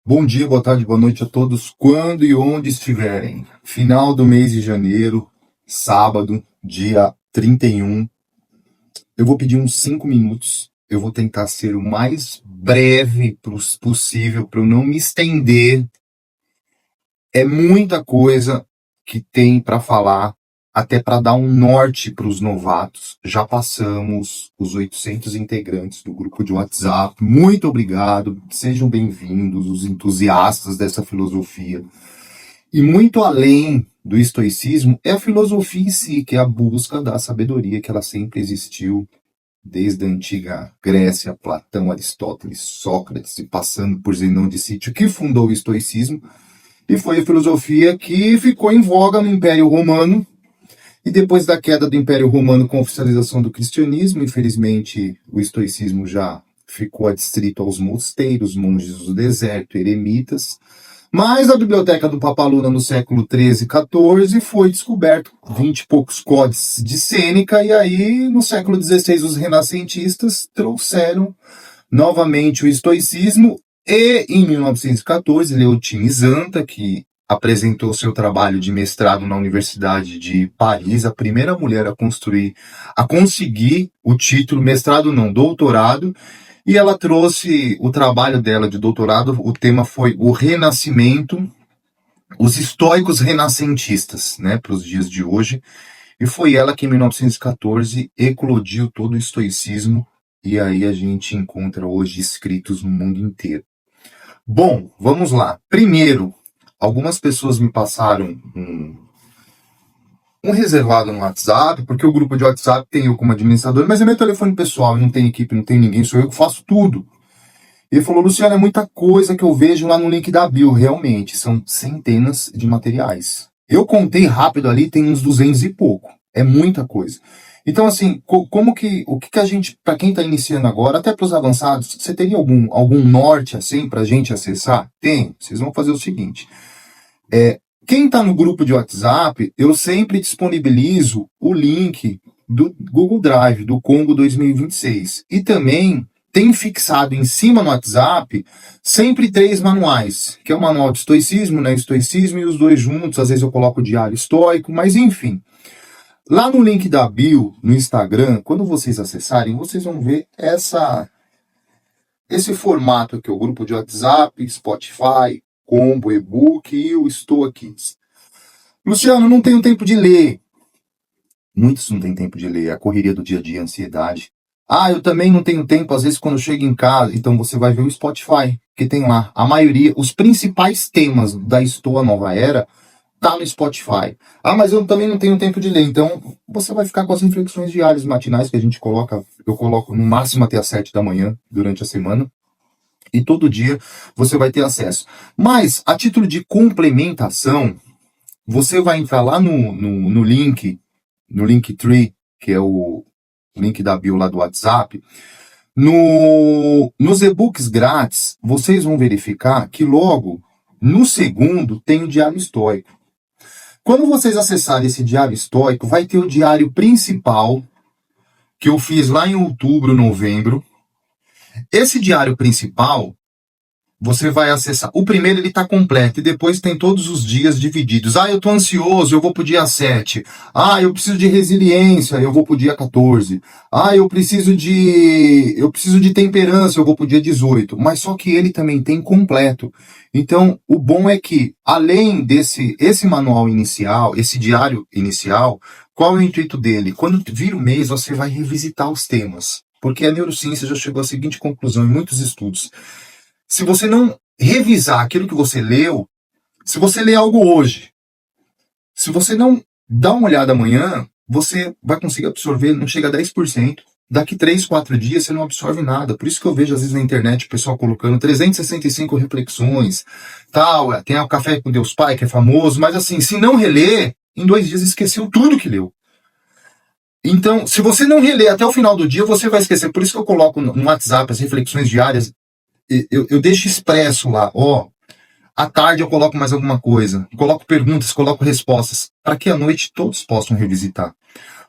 Bom dia, boa tarde, boa noite a todos, quando e onde estiverem. Final do mês de janeiro, sábado, dia 31. Eu vou pedir uns 5 minutos. Eu vou tentar ser o mais breve possível para eu não me estender. É muita coisa que tem para falar, até para dar um norte para os novatos. Já passamos os 800 integrantes do grupo de WhatsApp. Muito obrigado, sejam bem-vindos, os entusiastas dessa filosofia. E muito além do estoicismo, é a filosofia em si, que é a busca da sabedoria, que ela sempre existiu desde a antiga Grécia, Platão, Aristóteles, Sócrates, e passando por Zenão de Sítio, que fundou o estoicismo, e foi a filosofia que ficou em voga no Império Romano. E depois da queda do Império Romano com a oficialização do cristianismo, infelizmente o estoicismo já ficou adstrito aos mosteiros, monges do deserto, eremitas. Mas a biblioteca do Papa Luna no século XIII e XIV foi descoberto 20 e poucos códices de Sêneca, e aí no século XVI os renascentistas trouxeram novamente o estoicismo, e em 1914 Leontine Zanta, que apresentou seu trabalho de mestrado na Universidade de Paris, a primeira mulher a conseguir o título, mestrado não, doutorado, e ela trouxe o trabalho dela de doutorado, o tema foi o Renascimento, os estoicos renascentistas, né, para os dias de hoje, e foi ela que em 1914 eclodiu todo o estoicismo, e aí a gente encontra hoje escritos no mundo inteiro. Bom, vamos lá. Primeiro, algumas pessoas me passaram um reservado no WhatsApp, porque o grupo de WhatsApp tem eu como administrador, mas é meu telefone pessoal, não tem equipe, não tem ninguém, sou eu que faço tudo. Ele falou, Luciano, é muita coisa que eu vejo lá no link da bio, realmente, são centenas de materiais. Eu contei rápido ali, tem uns 200 e pouco, é muita coisa. Então, assim, o que a gente, para quem está iniciando agora, até para os avançados, você teria algum norte, assim, para a gente acessar? Tem, vocês vão fazer o seguinte, quem está no grupo de WhatsApp, eu sempre disponibilizo o link do Google Drive, do Congo 2026. E também tem fixado em cima no WhatsApp sempre 3 manuais, que é o manual de estoicismo, né? Estoicismo e os dois juntos, às vezes eu coloco o diário estoico, mas enfim. Lá no link da bio, no Instagram, quando vocês acessarem, vocês vão ver esse formato aqui, o grupo de WhatsApp, Spotify, Combo, e-book e o Estou Aqui. Luciano, não tenho tempo de ler. Muitos não têm tempo de ler, a correria do dia a dia, a ansiedade. Eu também não tenho tempo, às vezes, quando eu chego em casa. Então você vai ver o Spotify, que tem lá a maioria, os principais temas da Estou a Nova Era, tá no Spotify. Mas eu também não tenho tempo de ler. Então você vai ficar com as reflexões diárias, matinais, que a gente coloca, eu coloco no máximo até às 7 da manhã, durante a semana. E todo dia você vai ter acesso. Mas, a título de complementação, você vai entrar lá no link, no Linktree, que é o link da bio lá do WhatsApp. Nos e-books grátis, vocês vão verificar que logo no segundo tem o diário estoico. Quando vocês acessarem esse diário estoico, vai ter o diário principal, que eu fiz lá em outubro, novembro. Esse diário principal, você vai acessar. O primeiro ele está completo e depois tem todos os dias divididos. Eu estou ansioso, eu vou para o dia 7. Eu preciso de resiliência, eu vou para o dia 14. Eu preciso de temperança, eu vou para o dia 18. Mas só que ele também tem completo. Então, o bom é que, além esse manual inicial, esse diário inicial, qual é o intuito dele? Quando vira o mês, você vai revisitar os temas. Porque a neurociência já chegou à seguinte conclusão em muitos estudos. Se você não revisar aquilo que você leu, se você lê algo hoje, se você não dá uma olhada amanhã, você vai conseguir absorver, não chega a 10%. Daqui 3, 4 dias você não absorve nada. Por isso que eu vejo às vezes na internet o pessoal colocando 365 reflexões, tal, tem o Café com Deus Pai, que é famoso, mas assim, se não reler, em 2 dias esqueceu tudo que leu. Então, se você não reler até o final do dia, você vai esquecer. Por isso que eu coloco no WhatsApp as reflexões diárias. Eu deixo expresso lá, à tarde eu coloco mais alguma coisa, coloco perguntas, coloco respostas, para que à noite todos possam revisitar.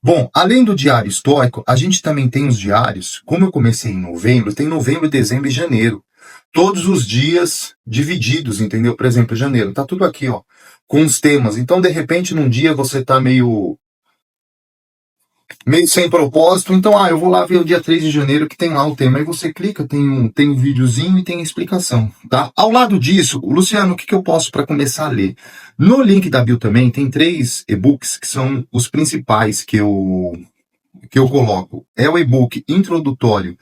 Bom, além do diário estoico, a gente também tem os diários, como eu comecei em novembro, tem novembro, dezembro e janeiro. todos os dias divididos, entendeu? Por exemplo, janeiro, tá tudo aqui, ó, com os temas. Então, de repente, num dia você tá meio sem propósito, então, eu vou lá ver o dia 3 de janeiro que tem lá o tema. Aí você clica, tem um videozinho e tem a explicação, tá? Ao lado disso, Luciano, o que eu posso para começar a ler? No link da bio também tem 3 e-books que são os principais que eu coloco. É o e-book introdutório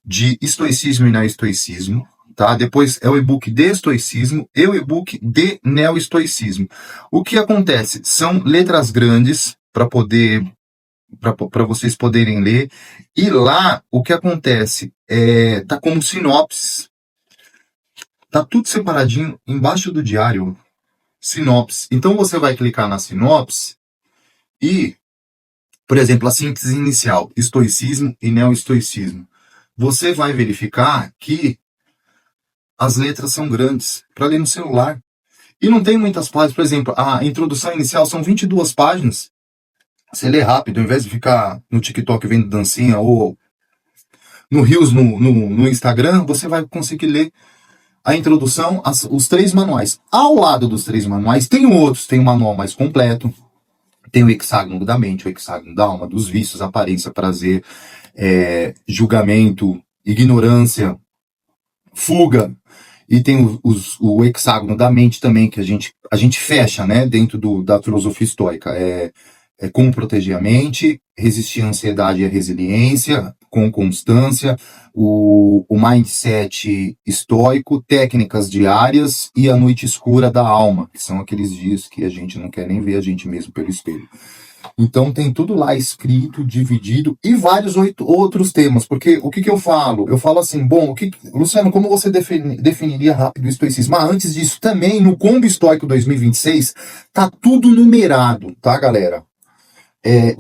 de estoicismo e neoestoicismo, tá? Depois é o e-book de estoicismo e o e-book de neoestoicismo. O que acontece? São letras grandes para vocês poderem ler. E lá, o que acontece? Tá como sinopse. Tá tudo separadinho embaixo do diário. Sinopse. Então, você vai clicar na sinopse e, por exemplo, a síntese inicial, estoicismo e neoestoicismo. Você vai verificar que as letras são grandes para ler no celular. E não tem muitas páginas. Por exemplo, a introdução inicial são 22 páginas. Você lê rápido, ao invés de ficar no TikTok vendo dancinha ou no Reels no Instagram, você vai conseguir ler a introdução, os 3 manuais. Ao lado dos 3 manuais, tem outros. Tem um manual mais completo, tem o hexágono da mente, o hexágono da alma, dos vícios, aparência, prazer, julgamento, ignorância, fuga. E tem o hexágono da mente também, que a gente fecha, né, dentro da filosofia estoica. Como proteger a mente, resistir à ansiedade e à resiliência, com constância, o mindset estoico, técnicas diárias e a noite escura da alma, que são aqueles dias que a gente não quer nem ver a gente mesmo pelo espelho. Então tem tudo lá escrito, dividido, e vários outros temas, porque o que eu falo? Eu falo assim, bom, Luciano, como você definiria rápido o estoicismo? Antes disso, também no Combo Estoico 2026, tá tudo numerado, tá, galera?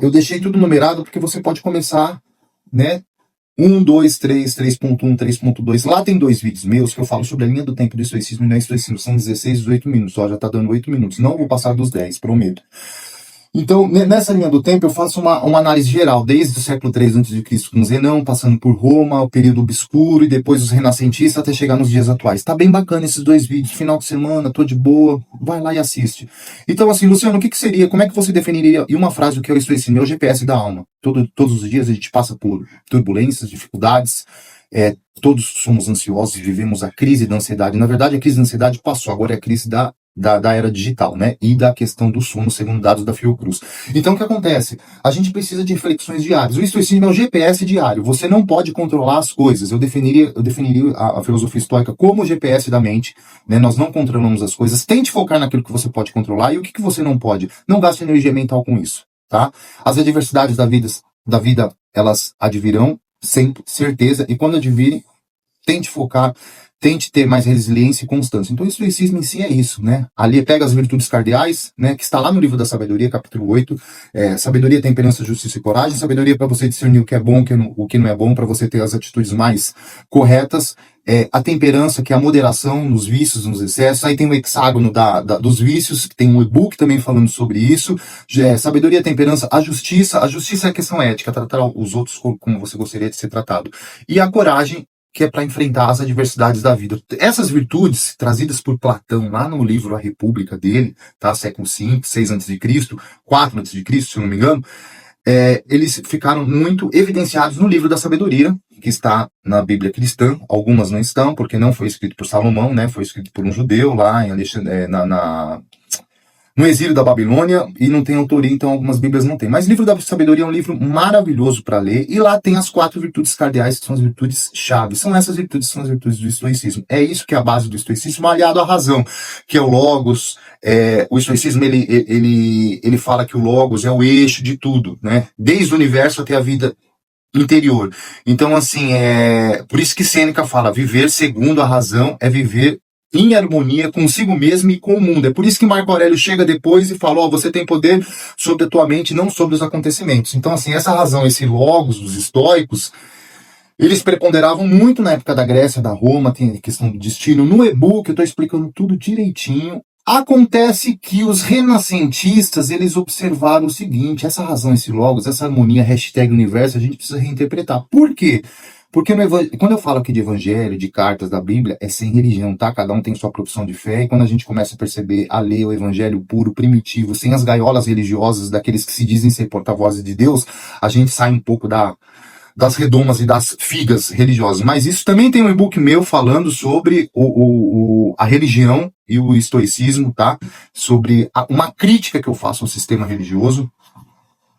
Eu deixei tudo numerado porque você pode começar, né? 1, 2, 3, 3.1, 3.2. Lá tem 2 vídeos meus que eu falo sobre a linha do tempo do estoicismo e não estoicismo. São 16, 18 minutos. Ó, já tá dando 8 minutos. Não vou passar dos 10, prometo. Então, nessa linha do tempo, eu faço uma análise geral, desde o século III a.C. com Zenão, passando por Roma, o período obscuro, e depois os renascentistas, até chegar nos dias atuais. Tá bem bacana esses 2 vídeos, final de semana, tô de boa, vai lá e assiste. Então, assim, Luciano, o que seria, como é que você definiria, em uma frase, o que é o estoicismo? É o GPS da alma. Todos os dias a gente passa por turbulências, dificuldades, todos somos ansiosos e vivemos a crise da ansiedade. Na verdade, a crise da ansiedade passou, agora é a crise da era digital, né? E da questão do sono, segundo dados da Fiocruz. Então, o que acontece? A gente precisa de reflexões diárias. O estoicismo é o GPS diário. Você não pode controlar as coisas. Eu definiria a filosofia estoica como o GPS da mente, né? Nós não controlamos as coisas. Tente focar naquilo que você pode controlar e o que você não pode. Não gaste energia mental com isso, tá? As adversidades da vida, elas advirão, sem certeza, e quando advirem, tente focar, tente ter mais resiliência e constância. Então, o estoicismo em si é isso, né? Ali pega as virtudes cardeais, né? Que está lá no livro da Sabedoria, capítulo 8. Sabedoria, temperança, justiça e coragem. Sabedoria para você discernir o que é bom, o que não é bom, para você ter as atitudes mais corretas. A temperança, que é a moderação nos vícios, nos excessos. Aí tem o hexágono dos vícios, que tem um e-book também falando sobre isso. Sabedoria, temperança, a justiça. A justiça é a questão ética, tratar os outros como você gostaria de ser tratado. E a coragem, que é para enfrentar as adversidades da vida. Essas virtudes, trazidas por Platão lá no livro A República dele, tá? Século V, 6 a.C., 4 a.C., se eu não me engano, eles ficaram muito evidenciados no livro da Sabedoria, que está na Bíblia cristã. Algumas não estão, porque não foi escrito por Salomão, né? Foi escrito por um judeu lá em no exílio da Babilônia, e não tem autoria, então algumas Bíblias não tem. Mas o livro da Sabedoria é um livro maravilhoso para ler, e lá tem as 4 virtudes cardeais, que são as virtudes chave. São essas virtudes, são as virtudes do estoicismo. É isso que é a base do estoicismo, aliado à razão, que é o logos. O estoicismo, ele fala que o logos é o eixo de tudo, né? Desde o universo até a vida interior. Então, assim, por isso que Sêneca fala, viver segundo a razão é viver em harmonia consigo mesmo e com o mundo. É por isso que Marco Aurélio chega depois e fala, você tem poder sobre a tua mente, não sobre os acontecimentos. Então, assim, essa razão, esse logos dos estoicos, eles preponderavam muito na época da Grécia, da Roma, tem a questão do destino. No e-book eu estou explicando tudo direitinho. Acontece que os renascentistas, eles observaram o seguinte, essa razão, esse logos, essa harmonia, hashtag universo, a gente precisa reinterpretar. Por quê? Porque quando eu falo aqui de evangelho, de cartas da Bíblia, é sem religião, tá? Cada um tem sua profissão de fé, e quando a gente começa a perceber, a ler o evangelho puro, primitivo, sem as gaiolas religiosas daqueles que se dizem ser porta-vozes de Deus, a gente sai um pouco das redomas e das figas religiosas. Mas isso também tem um e-book meu falando sobre a religião e o estoicismo, tá? Sobre uma crítica que eu faço ao sistema religioso,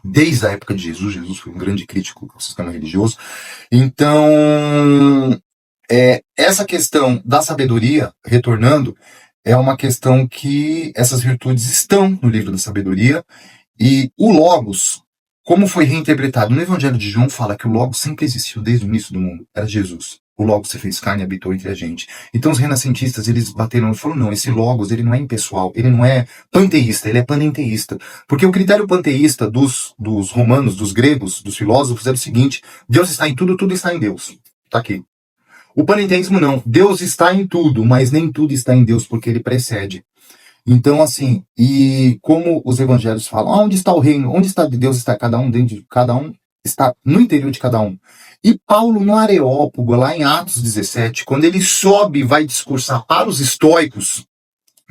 desde a época de Jesus. Jesus foi um grande crítico do sistema religioso. Então, essa questão da sabedoria, retornando, é uma questão que essas virtudes estão no livro da sabedoria, e o Logos, como foi reinterpretado no Evangelho de João, fala que o Logos sempre existiu desde o início do mundo, era Jesus. O Logos se fez carne e habitou entre a gente. Então os renascentistas, eles bateram e falaram, não, esse Logos, ele não é impessoal, ele não é panteísta, ele é panenteísta. Porque o critério panteísta dos romanos, dos gregos, dos filósofos, era o seguinte, Deus está em tudo, tudo está em Deus. Tá aqui. O panenteísmo não, Deus está em tudo, mas nem tudo está em Deus, porque ele precede. Então, assim, e como os evangelhos falam, onde está o reino? Onde está de Deus? Está cada um dentro de cada um? Está no interior de cada um. E Paulo, no Areópago, lá em Atos 17, quando ele sobe e vai discursar para os estoicos,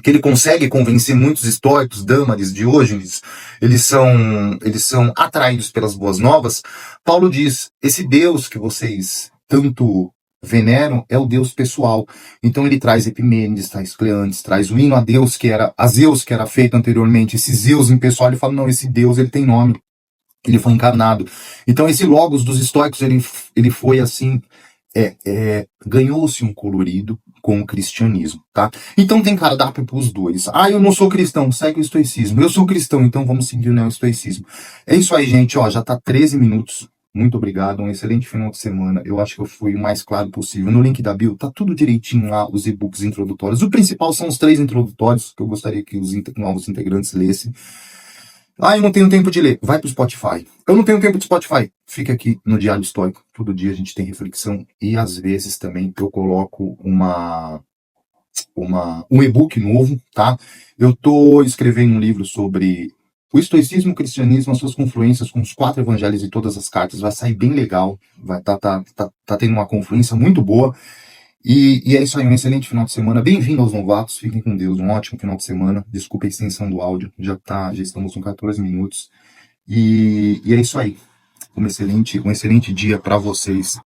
que ele consegue convencer muitos estoicos, Dâmaris, Diógenes, eles são atraídos pelas boas novas, Paulo diz, esse Deus que vocês tanto veneram é o Deus pessoal. Então ele traz Epimênides, traz Cleantes, traz o hino a Deus a Zeus que era feito anteriormente, esse Zeus impessoal, ele fala, não, esse Deus ele tem nome, ele foi encarnado. Então esse Logos dos estoicos, ele foi assim, ganhou-se um colorido com o cristianismo, tá? Então tem cardápio para os dois. Eu não sou cristão, segue o estoicismo. Eu sou cristão, então vamos seguir o neoestoicismo. É isso aí, gente, ó, já tá 13 minutos. Muito obrigado, um excelente final de semana. Eu acho que eu fui o mais claro possível. No link da bio tá tudo direitinho lá, os e-books introdutórios. O principal são os 3 introdutórios, que eu gostaria que os novos integrantes lessem. Eu não tenho tempo de ler. Vai pro Spotify. Eu não tenho tempo de Spotify. Fica aqui no Diário Estoico. Todo dia a gente tem reflexão e às vezes também eu coloco um e-book novo, tá? Eu tô escrevendo um livro sobre o estoicismo, o cristianismo, as suas confluências com os 4 evangelhos e todas as cartas. Vai sair bem legal. Vai tá tendo uma confluência muito boa. E é isso aí, um excelente final de semana. Bem-vindo aos novatos, fiquem com Deus, um ótimo final de semana. Desculpa a extensão do áudio, já estamos com 14 minutos. E é isso aí, um excelente dia para vocês.